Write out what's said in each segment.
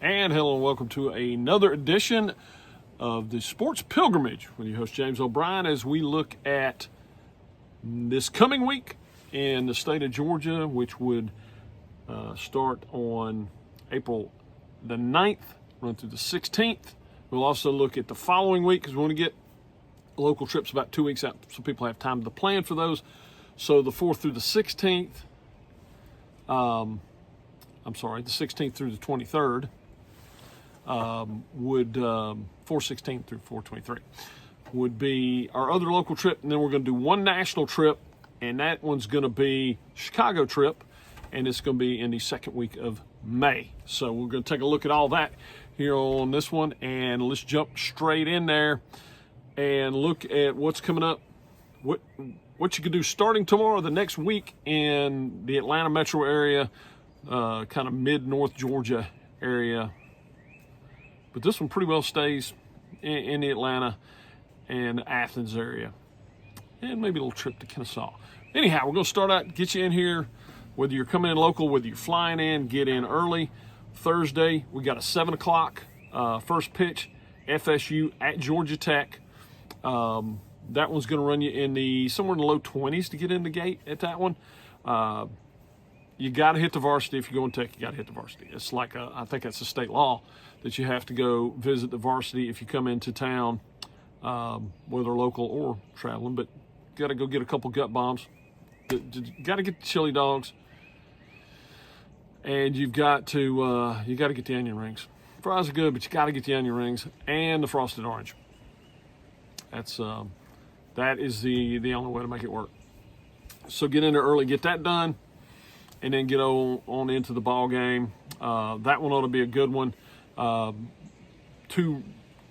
And hello and welcome to another edition of the Sports Pilgrimage with your host James O'Brien as we look at this coming week in the state of Georgia, which would start on April the 9th, run through the 16th. We'll also look at the following week because we want to get local trips about 2 weeks out so people have time to plan for those. So the 4th through the 16th, the 16th through the 23rd, would 416 through 423 would be our other local trip, and then we're going to do one national trip, and that one's going to be Chicago trip, and it's going to be in the second week of May. So we're going to take a look at all that here on this one, and let's jump straight in there and look at what's coming up, what you can do starting tomorrow, the next week in the Atlanta metro area, kind of mid-north Georgia area. But this one pretty well stays in the Atlanta and Athens area. And maybe a little trip to Kennesaw. Anyhow, we're going to start out, get you in here, whether you're coming in local, whether you're flying in, get in early. Thursday, we got a 7 o'clock first pitch, FSU at Georgia Tech. That one's going to run you somewhere in the low 20s to get in the gate at that one. You got to hit the varsity. If you're going Tech, you got to hit the varsity. It's like, I think that's a state law that you have to go visit the varsity if you come into town, whether local or traveling. But got to go get a couple gut bombs. Got to get the chili dogs, and you've got to get the onion rings. Fries are good, but you got to get the onion rings and the frosted orange. That is the only way to make it work. So get in there early, get that done, and then get on into the ball game. That one ought to be a good one. Two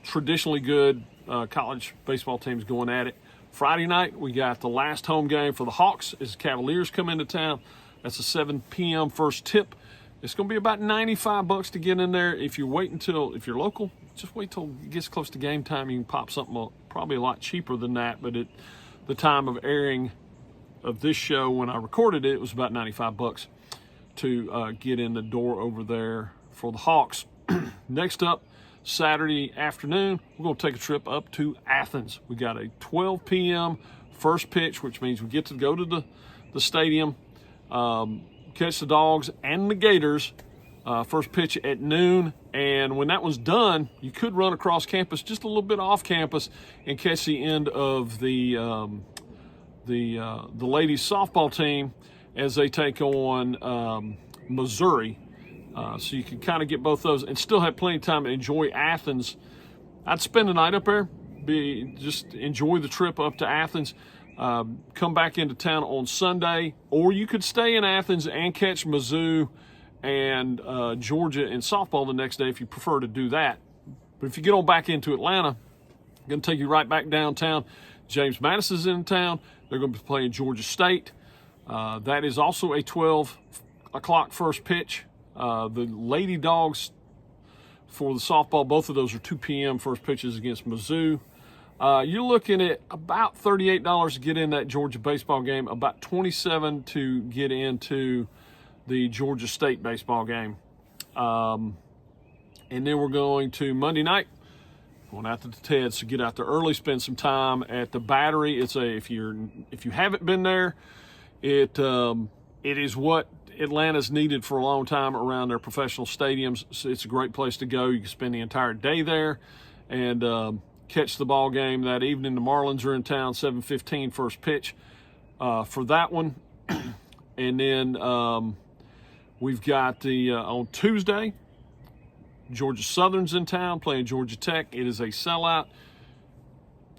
traditionally good college baseball teams going at it. Friday night, we got the last home game for the Hawks as the Cavaliers come into town. That's a 7 p.m. first tip. It's going to be about $95 to get in there. If you're if you're local, just wait till it gets close to game time. You can pop something up, probably a lot cheaper than that. But at the time of airing of this show, when I recorded it, it was about $95 to get in the door over there for the Hawks. Next up, Saturday afternoon, we're going to take a trip up to Athens. We got a 12 p.m. first pitch, which means we get to go to the stadium, catch the Dogs and the Gators. First pitch at noon, and when that one's done, you could run across campus, just a little bit off campus, and catch the end of the ladies softball team as they take on Missouri. So you can kind of get both those and still have plenty of time to enjoy Athens. I'd spend the night up there, just enjoy the trip up to Athens, come back into town on Sunday, or you could stay in Athens and catch Mizzou and Georgia in softball the next day if you prefer to do that. But if you get on back into Atlanta, I'm going to take you right back downtown. James Madison's in town. They're going to be playing Georgia State. That is also a 12 o'clock first pitch. The Lady Dogs for the softball, both of those are 2 p.m. first pitches against Mizzou. You're looking at about $38 to get in that Georgia baseball game, about $27 to get into the Georgia State baseball game. And then we're going to Monday night, going out to the TED. So get out there early, spend some time at the Battery. If you haven't been there, it is what Atlanta's needed for a long time around their professional stadiums. So it's a great place to go. You can spend the entire day there and catch the ball game that evening. The Marlins are in town, 7:15 first pitch for that one. And then we've got on Tuesday, Georgia Southern's in town playing Georgia Tech. It is a sellout.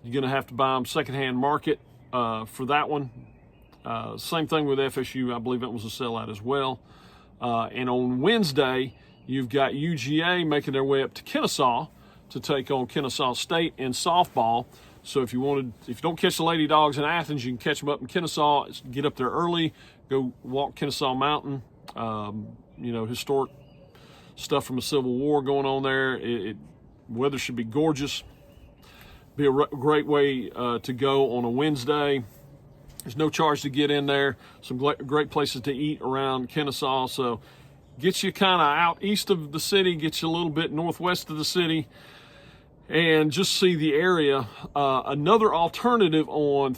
You're going to have to buy them secondhand market for that one. Same thing with FSU. I believe it was a sellout as well. And on Wednesday, you've got UGA making their way up to Kennesaw to take on Kennesaw State in softball. So if you don't catch the Lady Dogs in Athens, you can catch them up in Kennesaw. Get up there early, go walk Kennesaw Mountain. Historic stuff from the Civil War going on there. Weather should be gorgeous. Be a great way to go on a Wednesday. There's no charge to get in there. Some great places to eat around Kennesaw. So Gets you kind of out east of the city, gets you a little bit northwest of the city, and just see the area. Another alternative on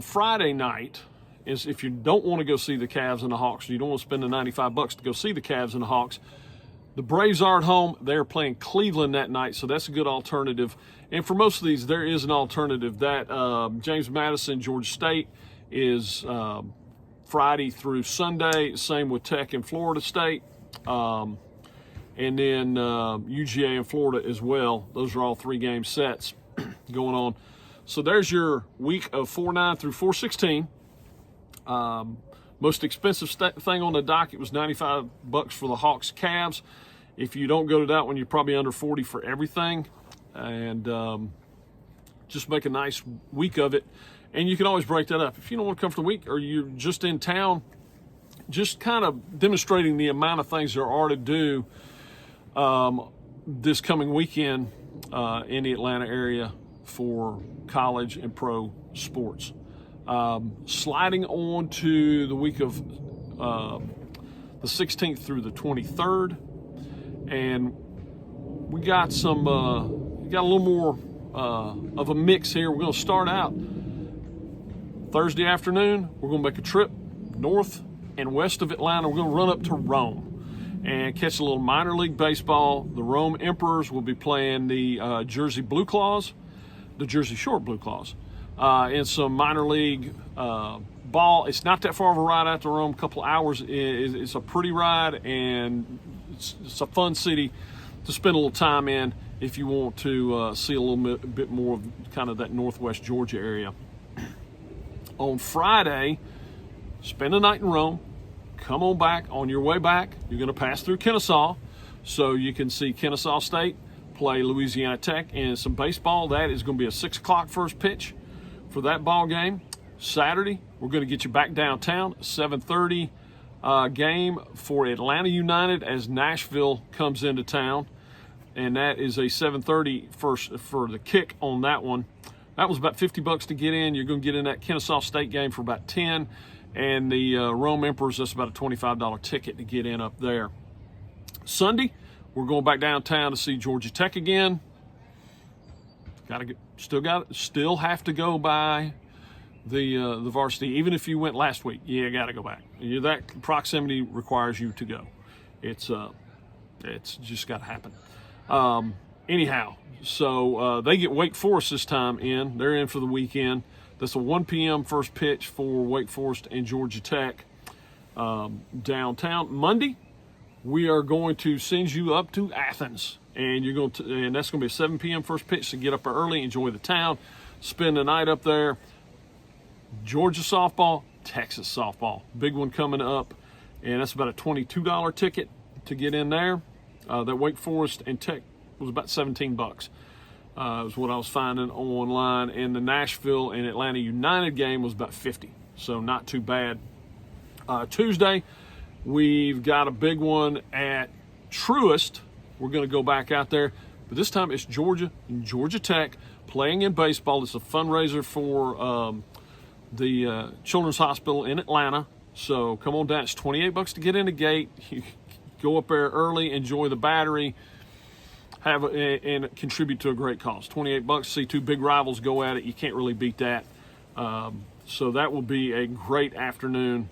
Friday night is if you don't want to go see the Cavs and the Hawks, you don't want to spend the $95 to go see the Cavs and the Hawks. The Braves are at home. They're playing Cleveland that night, so that's a good alternative. And for most of these, there is an alternative. That James Madison, Georgia State is Friday through Sunday. Same with Tech and Florida State. And then UGA in Florida as well. Those are all 3-game sets going on. So there's your week of 4-9 through 4-16. Most expensive thing on the docket was $95 for the Hawks Cavs. If you don't go to that one, you're probably under 40 for everything. And just make a nice week of it. And you can always break that up. If you don't want to come for the week or you're just in town, just kind of demonstrating the amount of things there are to do this coming weekend in the Atlanta area for college and pro sports. Sliding on to the week of the 16th through the 23rd, and we got some got a little more of a mix here. We're going to start out Thursday afternoon. We're going to make a trip north and west of Atlanta. We're going to run up to Rome and catch a little minor league baseball. The Rome Emperors will be playing the Jersey Blue Claws, the Jersey Shore Blue Claws. In some minor league ball. It's not that far of a ride out to Rome, a couple hours. It's a pretty ride, and it's a fun city to spend a little time in if you want to see a little bit more of kind of that northwest Georgia area. On Friday, spend a night in Rome. Come on back. On your way back, you're going to pass through Kennesaw, so you can see Kennesaw State play Louisiana Tech in some baseball. That is going to be a 6 o'clock first pitch for that ball game. Saturday, we're going to get you back downtown. 7:30 game for Atlanta United as Nashville comes into town, and that is a 7:30 first for the kick on that one. That was about $50 to get in. You're going to get in that Kennesaw State game for about $10, and the Rome Emperors, that's about a $25 ticket to get in up there. Sunday, we're going back downtown to see Georgia Tech again. Still have to go by the varsity, even if you went last week. You got to go back. That proximity requires you to go. It's just got to happen. Anyhow, so they get Wake Forest this time in. They're in for the weekend. That's a 1 p.m. first pitch for Wake Forest and Georgia Tech downtown. Monday, we are going to send you up to Athens. And and that's going to be a 7 p.m. first pitch, so get up early, enjoy the town, spend the night up there. Georgia softball, Texas softball, big one coming up, and that's about a $22 ticket to get in there. That Wake Forest and Tech was about $17. Is what I was finding online, and the Nashville and Atlanta United game was about $50, so not too bad. Tuesday, we've got a big one at Truist. We're going to go back out there, but this time it's Georgia and Georgia Tech playing in baseball. It's a fundraiser for the Children's Hospital in Atlanta. So come on down. It's $28 to get in the gate. You go up there early, enjoy the Battery, and contribute to a great cause. $28 to see two big rivals go at it. You can't really beat that. So that will be a great afternoon.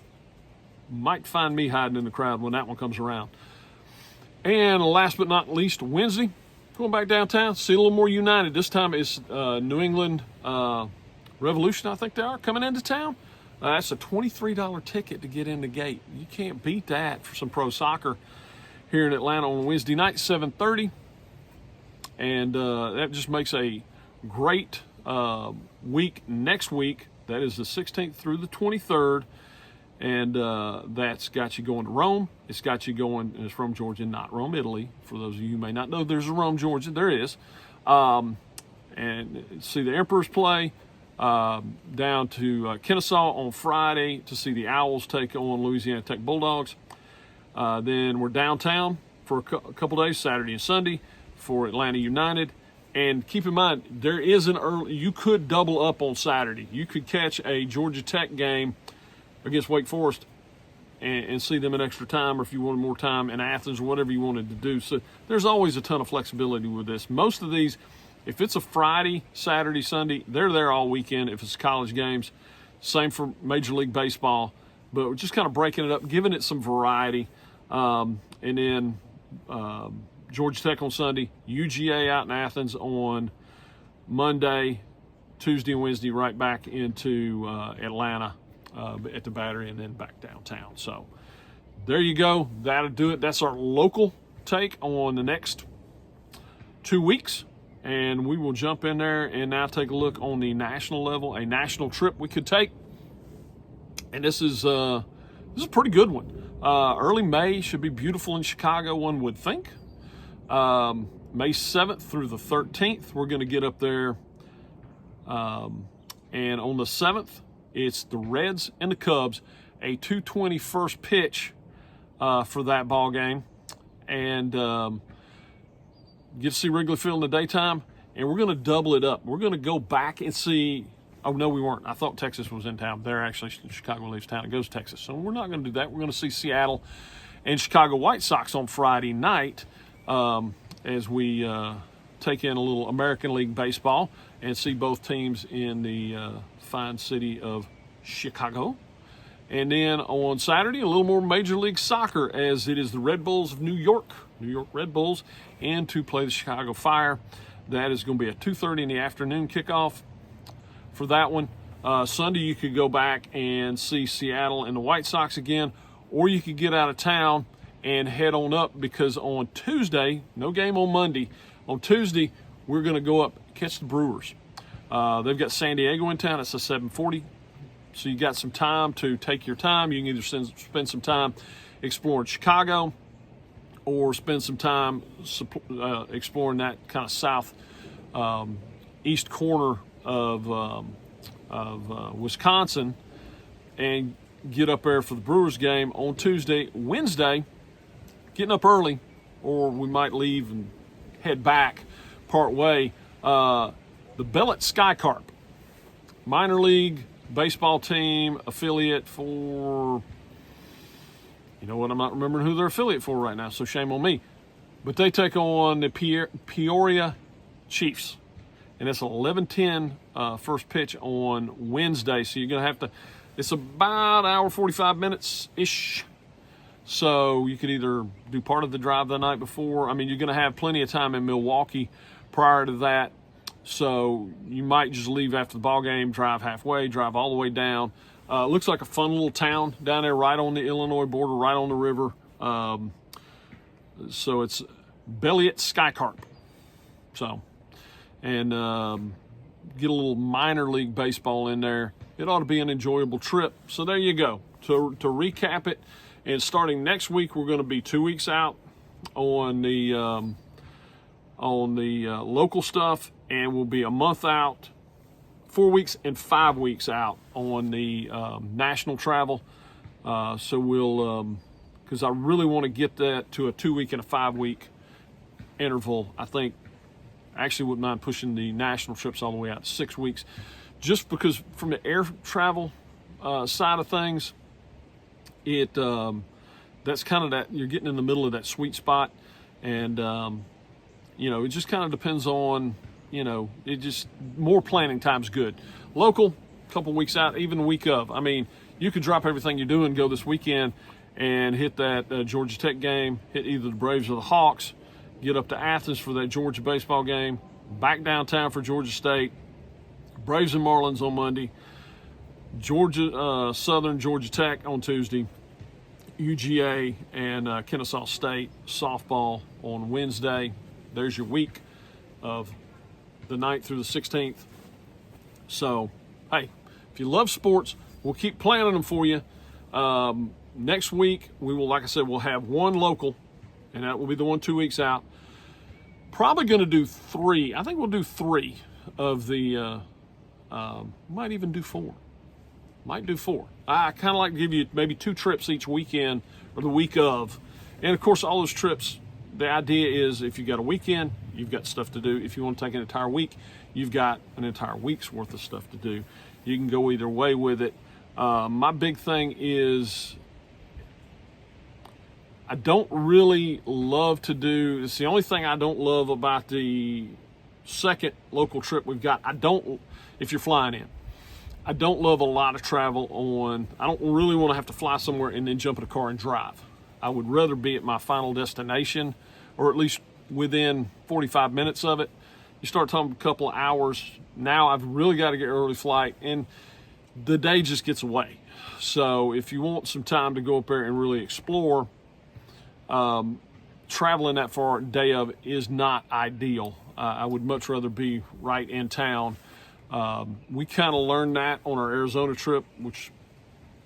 Might find me hiding in the crowd when that one comes around. And last but not least, Wednesday, going back downtown, see a little more United. This time it's New England Revolution, I think they are, coming into town. That's a $23 ticket to get in the gate. You can't beat that for some pro soccer here in Atlanta on Wednesday night, 7:30. And that just makes a great week next week. That is the 16th through the 23rd. And that's got you going to Rome. It's got you going, it's from Georgia, not Rome, Italy. For those of you who may not know, there's a Rome, Georgia. There is. And see the Emperors play. Down to Kennesaw on Friday to see the Owls take on Louisiana Tech Bulldogs. Then we're downtown for a couple days, Saturday and Sunday, for Atlanta United. And keep in mind, there is an early, you could double up on Saturday. You could catch a Georgia Tech game against Wake Forest and see them in extra time, or if you wanted more time in Athens or whatever you wanted to do. So there's always a ton of flexibility with this. Most of these, if it's a Friday, Saturday, Sunday, they're there all weekend if it's college games. Same for Major League Baseball. But we're just kind of breaking it up, giving it some variety. And then Georgia Tech on Sunday, UGA out in Athens on Monday, Tuesday and Wednesday, right back into Atlanta at the Battery, and then back downtown. So there you go. That'll do it. That's our local take on the next 2 weeks. And we will jump in there and now take a look on the national level, a national trip we could take. And this is a pretty good one. Early May should be beautiful in Chicago, one would think. May 7th through the 13th, we're going to get up there. And on the 7th, it's the Reds and the Cubs, a 2:20 first pitch for that ball game. And get to see Wrigley Field in the daytime. And we're going to double it up. We're going to go back and see. Oh, no, we weren't. I thought Texas was in town. They're actually, Chicago leaves town and goes to Texas. So we're not going to do that. We're going to see Seattle and Chicago White Sox on Friday night as we take in a little American League baseball and see both teams in the fine city of Chicago. And then on Saturday, a little more Major League Soccer, as it is the Red Bulls of New York Red Bulls, and to play the Chicago Fire. That is going to be a 2:30 in the afternoon kickoff for that one. Sunday, you could go back and see Seattle and the White Sox again, or you could get out of town and head on up, because on Tuesday, no game on Monday, on Tuesday, we're going to go up catch the Brewers. They've got San Diego in town. It's a 7:40. So you got some time to take your time. You can either spend some time exploring Chicago or spend some time exploring that kind of south east corner of Wisconsin, and get up there for the Brewers game on Tuesday. Wednesday, getting up early, or we might leave and head back part way. The Bellet Sky Carp, minor league baseball team, affiliate for, you know what, I'm not remembering who they're affiliate for right now, so shame on me. But they take on the Peoria Chiefs. And it's an 11:10 first pitch on Wednesday. So you're going to have to, it's about an hour, 45 minutes-ish. So you could either do part of the drive the night before. I mean, you're going to have plenty of time in Milwaukee prior to that. So you might just leave after the ball game, drive halfway, drive all the way down. Looks like a fun little town down there right on the Illinois border, right on the river. So it's Belliot Sky Carp. So, and get a little minor league baseball in there. It ought to be an enjoyable trip. So there you go. To recap it, and starting next week, we're going to be 2 weeks out on the local stuff, and we'll be a month out, 4 weeks and 5 weeks out on the national travel. So we'll, because I really want to get that to a 2 week and a 5 week interval. I think I actually wouldn't mind pushing the national trips all the way out to 6 weeks, just because from the air travel side of things, it that's kind of that, you're getting in the middle of that sweet spot. And you know, it just kind of depends on, you know, it just, more planning time's good. Local, a couple weeks out, even a week of. I mean, you could drop everything you're doing, go this weekend and hit that Georgia Tech game, hit either the Braves or the Hawks, get up to Athens for that Georgia baseball game, back downtown for Georgia State, Braves and Marlins on Monday, Georgia Southern, Georgia Tech on Tuesday, UGA and Kennesaw State softball on Wednesday. There's your week of the 9th through the 16th. So, hey, if you love sports, we'll keep planning them for you. Next week, we will, like I said, we'll have one local, and that will be the one 2 weeks out. Probably going to do 3. I think we'll do 3 of the, might even do 4. Might do 4. I kind of like to give you maybe 2 trips each weekend or the week of. And, of course, all those trips, the idea is if you've got a weekend, you've got stuff to do. If you want to take an entire week, you've got an entire week's worth of stuff to do. You can go either way with it. My big thing is I don't really love to do, it's the only thing I don't love about the second local trip we've got. If you're flying in, I don't love a lot of travel on, I don't really want to have to fly somewhere and then jump in a car and drive. I would rather be at my final destination, or at least within 45 minutes of it. You start talking a couple of hours, now I've really got to get an early flight, and the day just gets away. So if you want some time to go up there and really explore, traveling that far day of is not ideal. I would much rather be right in town. We kind of learned that on our Arizona trip, which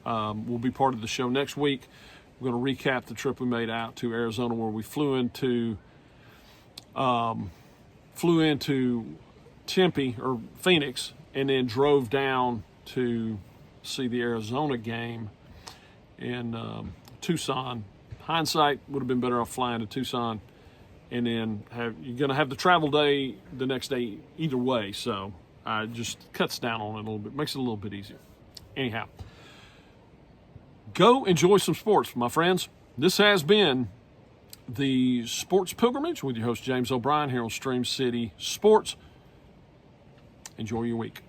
will be part of the show next week. We're going to recap the trip we made out to Arizona, where we flew into Tempe or Phoenix, and then drove down to see the Arizona game in Tucson. Hindsight, would have been better off flying to Tucson, and then you're going to have the travel day the next day either way. So just cuts down on it a little bit, makes it a little bit easier. Anyhow, go enjoy some sports, my friends. This has been the Sports Pilgrimage with your host, James O'Brien, here on Stream City Sports. Enjoy your week.